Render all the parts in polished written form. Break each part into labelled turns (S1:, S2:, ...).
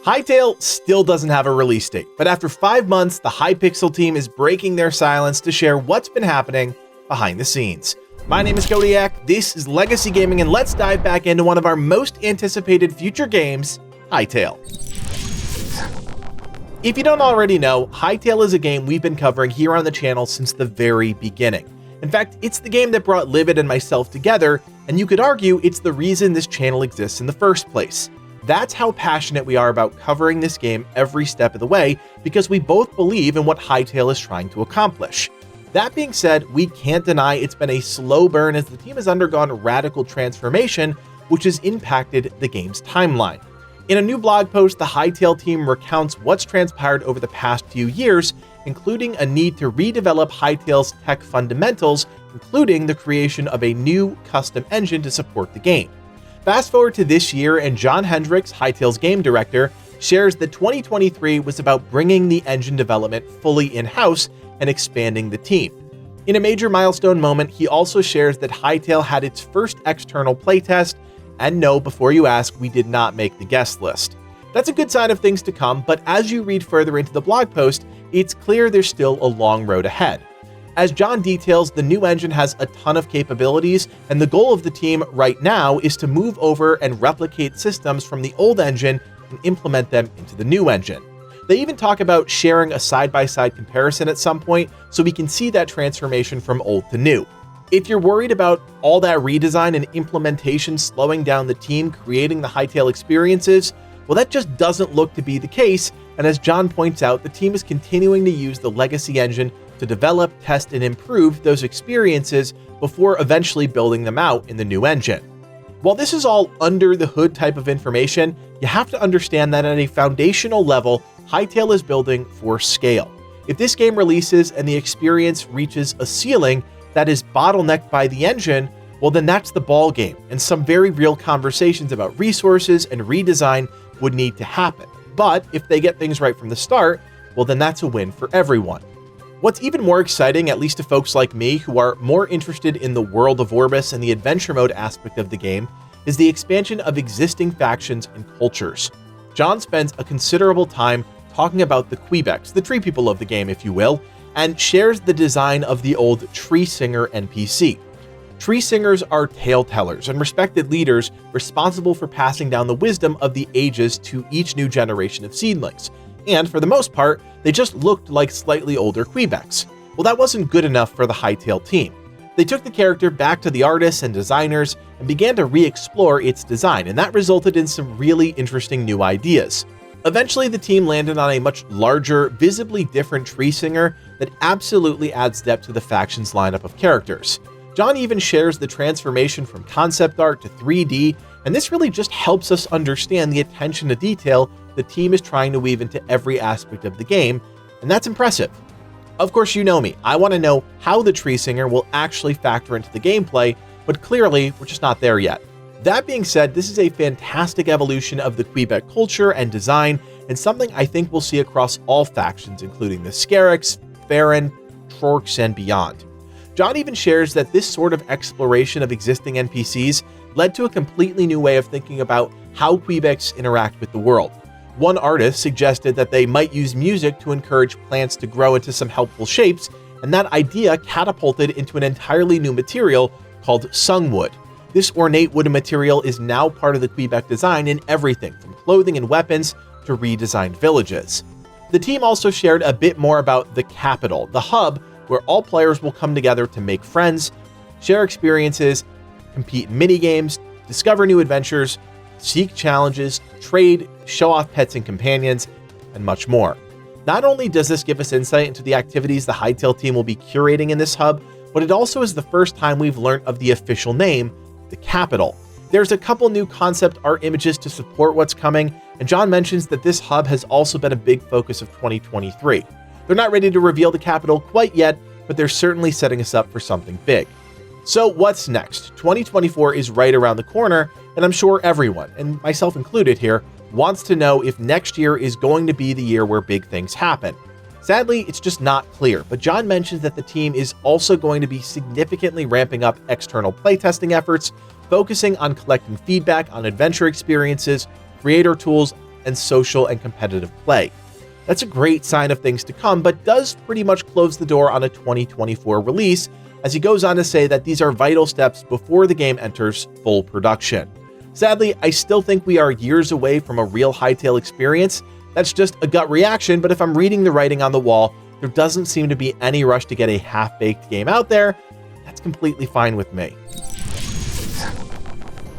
S1: Hytale still doesn't have a release date, but after 5 months, the Hypixel team is breaking their silence to share what's been happening behind the scenes. My name is Codiak, this is Legacy Gaming, and let's dive back into one of our most anticipated future games, Hytale. If you don't already know, Hytale is a game we've been covering here on the channel since the very beginning. In fact, it's the game that brought Livid and myself together, and you could argue it's the reason this channel exists in the first place. That's how passionate we are about covering this game every step of the way, because we both believe in what Hytale is trying to accomplish. That being said, we can't deny it's been a slow burn as the team has undergone radical transformation, which has impacted the game's timeline. In a new blog post, the Hytale team recounts what's transpired over the past few years, including a need to redevelop Hytale's tech fundamentals, including the creation of a new custom engine to support the game. Fast forward to this year, and John Hendricks, Hytale's game director, shares that 2023 was about bringing the engine development fully in-house and expanding the team. In a major milestone moment, he also shares that Hytale had its first external playtest, and no, before you ask, we did not make the guest list. That's a good sign of things to come, but as you read further into the blog post, it's clear there's still a long road ahead. As John details, the new engine has a ton of capabilities, and the goal of the team right now is to move over and replicate systems from the old engine and implement them into the new engine. They even talk about sharing a side-by-side comparison at some point so we can see that transformation from old to new. If you're worried about all that redesign and implementation slowing down the team creating the Hytale experiences, well, that just doesn't look to be the case, and as John points out, the team is continuing to use the legacy engine to develop, test, and improve those experiences before eventually building them out in the new engine. While this is all under the hood type of information, you have to understand that at a foundational level, Hytale is building for scale. If this game releases and the experience reaches a ceiling that is bottlenecked by the engine, well then that's the ball game, and some very real conversations about resources and redesign would need to happen. But if they get things right from the start, well then that's a win for everyone. What's even more exciting, at least to folks like me who are more interested in the world of Orbis and the adventure mode aspect of the game, is the expansion of existing factions and cultures. John spends a considerable time talking about the Quebecs, the tree people of the game if you will, and shares the design of the old Tree Singer NPC. Tree Singers are tale tellers and respected leaders responsible for passing down the wisdom of the ages to each new generation of seedlings. And for the most part, they just looked like slightly older Quebecs. Well, that wasn't good enough for the Hytale team. They took the character back to the artists and designers and began to re-explore its design, and that resulted in some really interesting new ideas. Eventually, the team landed on a much larger, visibly different Tree Singer that absolutely adds depth to the faction's lineup of characters. John even shares the transformation from concept art to 3D, and this really just helps us understand the attention to detail the team is trying to weave into every aspect of the game, and that's impressive. Of course, you know me, I want to know how the Tree Singer will actually factor into the gameplay, but clearly, we're just not there yet. That being said, this is a fantastic evolution of the Quebec culture and design, and something I think we'll see across all factions, including the Scarix, Farron, Trorks, and beyond. John even shares that this sort of exploration of existing NPCs led to a completely new way of thinking about how Quebecs interact with the world. One artist suggested that they might use music to encourage plants to grow into some helpful shapes, and that idea catapulted into an entirely new material called sungwood. This ornate wooden material is now part of the Quebec design in everything from clothing and weapons to redesigned villages. The team also shared a bit more about the capital, the hub where all players will come together to make friends, share experiences, compete in minigames, discover new adventures, seek challenges, trade, show off pets and companions, and much more. Not only does this give us insight into the activities the Hytale team will be curating in this hub, but it also is the first time we've learned of the official name, the capital. There's a couple new concept art images to support what's coming, and John mentions that this hub has also been a big focus of 2023. They're not ready to reveal the capital quite yet, but they're certainly setting us up for something big. So what's next? 2024 is right around the corner, and I'm sure everyone, and myself included here, wants to know if next year is going to be the year where big things happen. Sadly, it's just not clear, but John mentions that the team is also going to be significantly ramping up external playtesting efforts, focusing on collecting feedback on adventure experiences, creator tools, and social and competitive play. That's a great sign of things to come, but does pretty much close the door on a 2024 release, as he goes on to say that these are vital steps before the game enters full production. Sadly, I still think we are years away from a real Hytale experience. That's just a gut reaction, but if I'm reading the writing on the wall, there doesn't seem to be any rush to get a half-baked game out there. That's completely fine with me.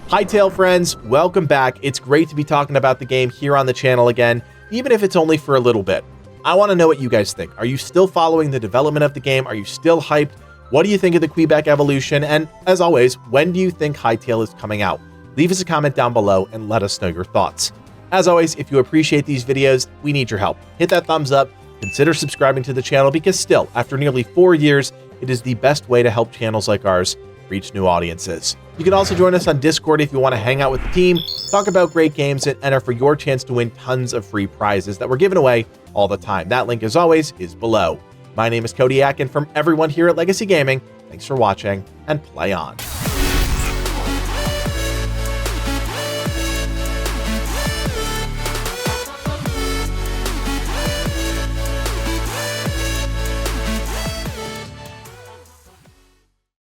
S1: Hytale friends, welcome back. It's great to be talking about the game here on the channel again, even if it's only for a little bit. I want to know what you guys think. Are you still following the development of the game? Are you still hyped? What do you think of the Codiak evolution? And as always, when do you think Hytale is coming out? Leave us a comment down below and let us know your thoughts. As always, if you appreciate these videos, we need your help. Hit that thumbs up, consider subscribing to the channel, because still, after nearly 4 years, it is the best way to help channels like ours reach new audiences. You can also join us on Discord if you want to hang out with the team, talk about great games, and enter for your chance to win tons of free prizes that we're giving away all the time. That link, as always, is below. My name is Codiak, and from everyone here at Legacy Gaming, thanks for watching, and play on.